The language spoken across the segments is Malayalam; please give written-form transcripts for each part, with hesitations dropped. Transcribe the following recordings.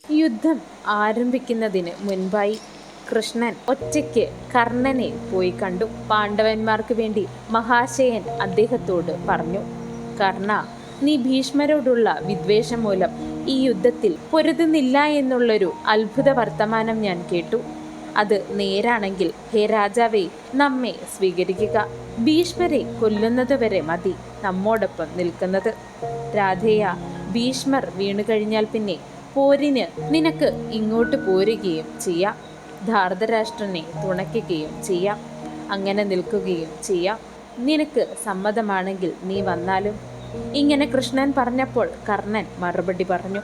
യുദ്ധം ആരംഭിക്കുന്നതിന് മുൻപായി കൃഷ്ണൻ ഒറ്റയ്ക്ക് കർണനെ പോയി കണ്ടു. പാണ്ഡവന്മാർക്ക് വേണ്ടി മഹാശയൻ അദ്ദേഹത്തോട് പറഞ്ഞു, കർണ, നീ ഭീഷ്മരോടുള്ള വിദ്വേഷം മൂലം ഈ യുദ്ധത്തിൽ പൊരുതുന്നില്ല എന്നുള്ളൊരു അത്ഭുത വർത്തമാനം ഞാൻ കേട്ടു. അത് നേരാണെങ്കിൽ ഹേ രാജാവേ, നമ്മെ സ്വീകരിക്കുക. ഭീഷ്മരെ കൊല്ലുന്നതുവരെ മതി നമ്മോടൊപ്പം നിൽക്കുന്നത്. രാധേയ, ഭീഷ്മർ വീണുകഴിഞ്ഞാൽ പിന്നെ പോരിന് നിനക്ക് ഇങ്ങോട്ട് പോരുകയും ചെയ്യാം. ധാർതരാഷ്ട്രനെ തുണയ്ക്കുകയും ചെയ്യാം. അങ്ങനെ നിൽക്കുകയും ചെയ്യാം. നിനക്ക് സമ്മതമാണെങ്കിൽ നീ വന്നാലും. ഇങ്ങനെ കൃഷ്ണൻ പറഞ്ഞപ്പോൾ കർണൻ മറുപടി പറഞ്ഞു,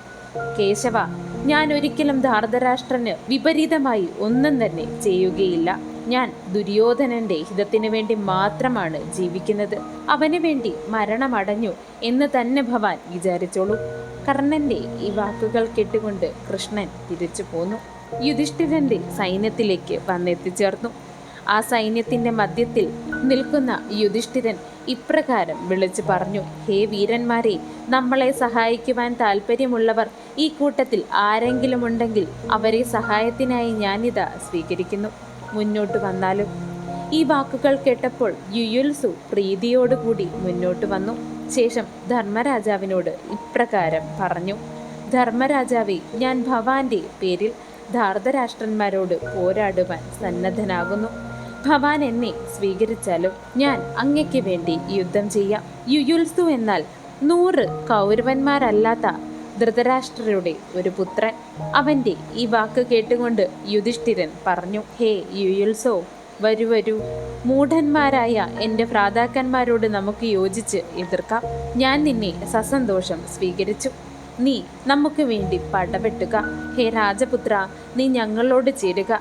കേശവ, ഞാൻ ഒരിക്കലും ധാർതരാഷ്ട്രന് വിപരീതമായി ഒന്നും തന്നെ ചെയ്യുകയില്ല. ഞാൻ ദുര്യോധനന്റെ ഹിതത്തിന് വേണ്ടി മാത്രമാണ് ജീവിക്കുന്നത്. അവന് വേണ്ടി മരണമടഞ്ഞു എന്ന് തന്നെ ഭവാൻ വിചാരിച്ചോളൂ. കർണന്റെ ഈ വാക്കുകൾ കേട്ടുകൊണ്ട് കൃഷ്ണൻ തിരിച്ചു പോന്നു. യുധിഷ്ഠിരന്റെ സൈന്യത്തിലേക്ക് വന്നെത്തിച്ചേർന്നു. ആ സൈന്യത്തിന്റെ മധ്യത്തിൽ നിൽക്കുന്ന യുധിഷ്ഠിരൻ ഇപ്രകാരം വിളിച്ചു പറഞ്ഞു, ഹേ വീരന്മാരെ, നമ്മളെ സഹായിക്കുവാൻ താല്പര്യമുള്ളവർ ഈ കൂട്ടത്തിൽ ആരെങ്കിലും ഉണ്ടെങ്കിൽ അവരെ സഹായത്തിനായി ഞാനിതാ സ്വീകരിക്കുന്നു. മുന്നോട്ട് വന്നാലും. ഈ വാക്കുകൾ കേട്ടപ്പോൾ യുയുത്സു പ്രീതിയോടുകൂടി മുന്നോട്ട് വന്നു. ശേഷം ധർമ്മരാജാവിനോട് ഇപ്രകാരം പറഞ്ഞു, ധർമ്മരാജാവേ, ഞാൻ ഭവാന്റെ പേരിൽ ധാർതരാഷ്ട്രന്മാരോട് പോരാടുവാൻ സന്നദ്ധനാകുന്നു. ഭവാൻ എന്നെ സ്വീകരിച്ചാലും ഞാൻ അങ്ങയ്ക്ക് വേണ്ടി യുദ്ധം ചെയ്യാം. യുയുത്സു എന്നാൽ 100 കൗരവന്മാരല്ലാത്ത ധൃതരാഷ്ട്രരുടെ ഒരു പുത്രൻ. അവന്റെ ഈ വാക്ക് കേട്ടുകൊണ്ട് യുധിഷ്ഠിരൻ പറഞ്ഞു, ഹേ യുയുത്സോ, വരൂ വരൂ. മൂഢന്മാരായ എൻ്റെ ഭ്രാതാക്കന്മാരോട് നമുക്ക് യോജിച്ച് എതിർക്കാം. ഞാൻ നിന്നെ സസന്തോഷം സ്വീകരിച്ചു. നീ നമുക്ക് വേണ്ടി പടവെട്ടുക. ഹേ രാജപുത്ര, നീ ഞങ്ങളോട് ചേരുക.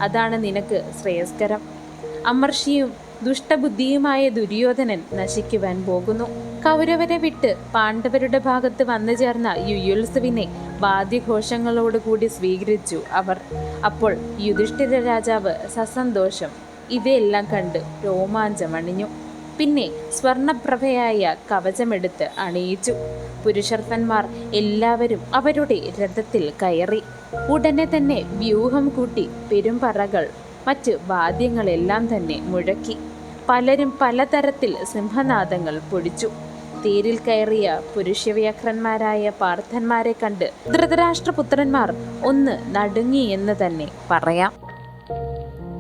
അതാണ് നിനക്ക് ശ്രേയസ്കരം. അമർഷിയും ദുഷ്ടബുദ്ധിയുമായ ദുര്യോധനൻ നശിക്കുവാൻ പോകുന്നു. കൗരവരെ വിട്ട് പാണ്ഡവരുടെ ഭാഗത്ത് വന്നു ചേർന്ന യുയുത്സുവിനെ വാദ്യഘോഷങ്ങളോടുകൂടി സ്വീകരിച്ചു അവർ. അപ്പോൾ യുധിഷ്ഠിര രാജാവ് സസന്തോഷം ഇവയെല്ലാം കണ്ട് രോമാഞ്ചമണിഞ്ഞു. പിന്നെ സ്വർണപ്രഭയായ കവചമെടുത്ത് അണിയിച്ചു. പുരുഷർപ്പന്മാർ എല്ലാവരും അവരുടെ രഥത്തിൽ കയറി. ഉടനെ തന്നെ വ്യൂഹം കൂട്ടി പെരുമ്പറകൾ മറ്റ് വാദ്യങ്ങളെല്ലാം തന്നെ മുഴക്കി. പലരും പലതരത്തിൽ സിംഹനാദങ്ങൾ പൊടിച്ചു. തേരിൽ കയറിയ പുരുഷവ്യാഘ്രന്മാരായ പാർത്ഥന്മാരെ കണ്ട് ധൃതരാഷ്ട്രപുത്രന്മാർ ഒന്ന് നടുങ്ങി എന്ന് തന്നെ പറയാം.